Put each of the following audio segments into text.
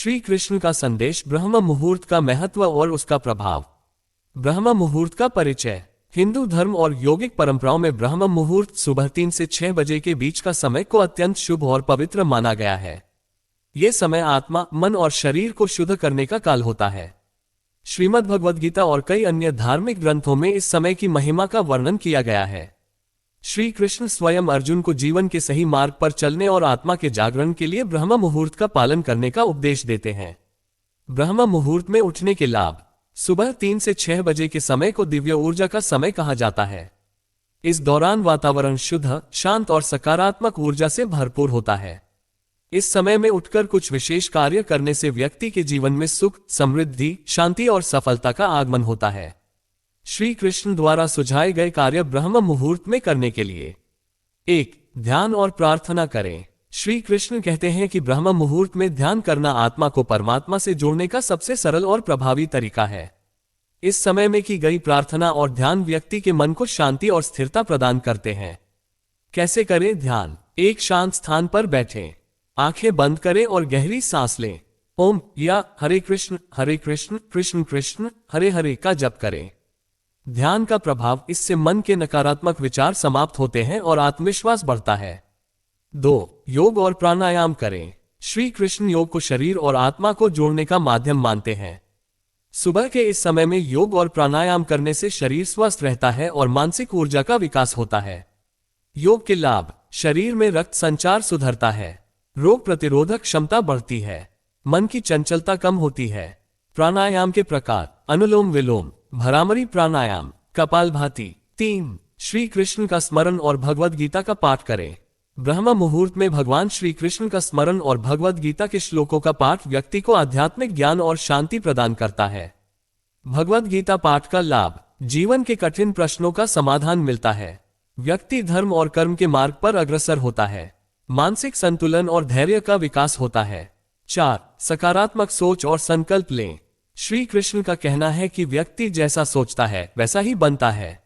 श्री कृष्ण का संदेश, ब्रह्म मुहूर्त का महत्व और उसका प्रभाव। ब्रह्म मुहूर्त का परिचय। हिंदू धर्म और यौगिक परंपराओं में ब्रह्म मुहूर्त सुबह 3 से 6 बजे के बीच का समय को अत्यंत शुभ और पवित्र माना गया है। ये समय आत्मा, मन और शरीर को शुद्ध करने का काल होता है। श्रीमद् भगवद गीता और कई अन्य धार्मिक ग्रंथों में इस समय की महिमा का वर्णन किया गया है। श्री कृष्ण स्वयं अर्जुन को जीवन के सही मार्ग पर चलने और आत्मा के जागरण के लिए ब्रह्म मुहूर्त का पालन करने का उपदेश देते हैं। ब्रह्म मुहूर्त में उठने के लाभ। सुबह 3 से 6 बजे के समय को दिव्य ऊर्जा का समय कहा जाता है। इस दौरान वातावरण शुद्ध, शांत और सकारात्मक ऊर्जा से भरपूर होता है। इस समय में उठकर कुछ विशेष कार्य करने से व्यक्ति के जीवन में सुख, समृद्धि, शांति और सफलता का आगमन होता है। श्री कृष्ण द्वारा सुझाए गए कार्य ब्रह्म मुहूर्त में करने के लिए। 1. ध्यान और प्रार्थना करें। श्री कृष्ण कहते हैं कि ब्रह्म मुहूर्त में ध्यान करना आत्मा को परमात्मा से जोड़ने का सबसे सरल और प्रभावी तरीका है। इस समय में की गई प्रार्थना और ध्यान व्यक्ति के मन को शांति और स्थिरता प्रदान करते हैं। कैसे करें ध्यान? एक शांत स्थान पर बैठें, आंखें बंद करें और गहरी सांस लें। ओम या हरे कृष्ण कृष्ण कृष्ण हरे हरे का जप करें। ध्यान का प्रभाव, इससे मन के नकारात्मक विचार समाप्त होते हैं और आत्मविश्वास बढ़ता है। 2. योग और प्राणायाम करें। श्री कृष्ण योग को शरीर और आत्मा को जोड़ने का माध्यम मानते हैं। सुबह के इस समय में योग और प्राणायाम करने से शरीर स्वस्थ रहता है और मानसिक ऊर्जा का विकास होता है। योग के लाभ। शरीर में रक्त संचार सुधरता है, रोग प्रतिरोधक क्षमता बढ़ती है, मन की चंचलता कम होती है। प्राणायाम के प्रकार। अनुलोम विलोम, भ्रामरी प्राणायाम, कपालभाति। 3. श्री कृष्ण का स्मरण और भगवद गीता का पाठ करें। ब्रह्म मुहूर्त में भगवान श्री कृष्ण का स्मरण और भगवद गीता के श्लोकों का पाठ व्यक्ति को आध्यात्मिक ज्ञान और शांति प्रदान करता है। भगवद गीता पाठ का लाभ। जीवन के कठिन प्रश्नों का समाधान मिलता है। व्यक्ति धर्म और कर्म के मार्ग पर अग्रसर होता है। मानसिक संतुलन और धैर्य का विकास होता है। 4. सकारात्मक सोच और संकल्प लें। श्री कृष्ण का कहना है कि व्यक्ति जैसा सोचता है वैसा ही बनता है।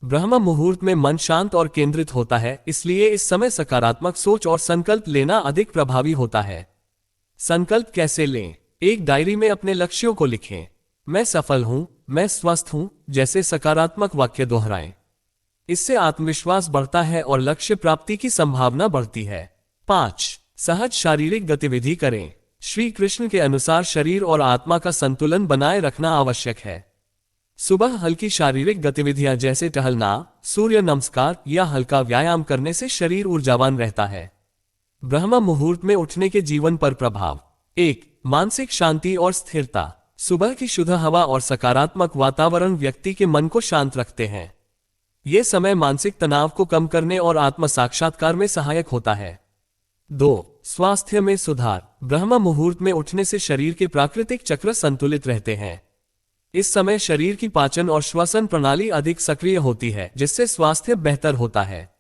ब्रह्म मुहूर्त में मन शांत और केंद्रित होता है, इसलिए इस समय सकारात्मक सोच और संकल्प लेना अधिक प्रभावी होता है। संकल्प कैसे लें? एक डायरी में अपने लक्ष्यों को लिखें। मैं सफल हूं, मैं स्वस्थ हूं जैसे सकारात्मक वाक्य दोहराएं। इससे आत्मविश्वास बढ़ता है और लक्ष्य प्राप्ति की संभावना बढ़ती है। 5. सहज शारीरिक गतिविधि करें। श्री कृष्ण के अनुसार शरीर और आत्मा का संतुलन बनाए रखना आवश्यक है। सुबह हल्की शारीरिक गतिविधियां जैसे टहलना, सूर्य नमस्कार या हल्का व्यायाम करने से शरीर ऊर्जावान रहता है। ब्रह्म मुहूर्त में उठने के जीवन पर प्रभाव। 1. मानसिक शांति और स्थिरता। सुबह की शुद्ध हवा और सकारात्मक वातावरण व्यक्ति के मन को शांत रखते हैं। ये समय मानसिक तनाव को कम करने और आत्म साक्षात्कार में सहायक होता है। 2. स्वास्थ्य में सुधार। ब्रह्म मुहूर्त में उठने से शरीर के प्राकृतिक चक्र संतुलित रहते हैं। इस समय शरीर की पाचन और श्वसन प्रणाली अधिक सक्रिय होती है, जिससे स्वास्थ्य बेहतर होता है।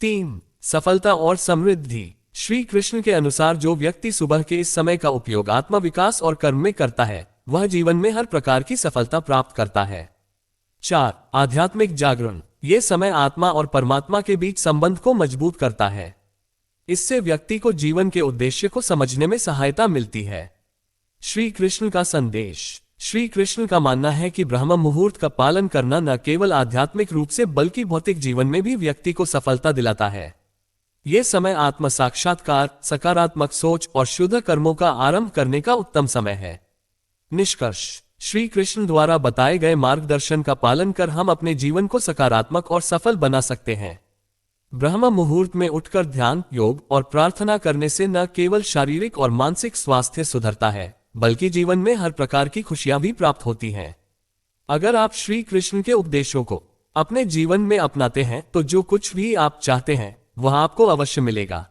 3. सफलता और समृद्धि। श्री कृष्ण के अनुसार जो व्यक्ति सुबह के इस समय का उपयोग आत्म विकास और कर्म में करता है, वह जीवन में हर प्रकार की सफलता प्राप्त करता है। 4. आध्यात्मिक जागरण। ये समय आत्मा और परमात्मा के बीच संबंध को मजबूत करता है। इससे व्यक्ति को जीवन के उद्देश्य को समझने में सहायता मिलती है। श्री कृष्ण का संदेश। श्री कृष्ण का मानना है कि ब्रह्म मुहूर्त का पालन करना न केवल आध्यात्मिक रूप से बल्कि भौतिक जीवन में भी व्यक्ति को सफलता दिलाता है। यह समय आत्म साक्षात्कार, सकारात्मक सोच और शुद्ध कर्मों का आरंभ करने का उत्तम समय है। निष्कर्ष। श्री कृष्ण द्वारा बताए गए मार्गदर्शन का पालन कर हम अपने जीवन को सकारात्मक और सफल बना सकते हैं। ब्रह्म मुहूर्त में उठकर ध्यान, योग और प्रार्थना करने से न केवल शारीरिक और मानसिक स्वास्थ्य सुधरता है, बल्कि जीवन में हर प्रकार की खुशियां भी प्राप्त होती हैं। अगर आप श्री कृष्ण के उपदेशों को अपने जीवन में अपनाते हैं तो जो कुछ भी आप चाहते हैं वह आपको अवश्य मिलेगा।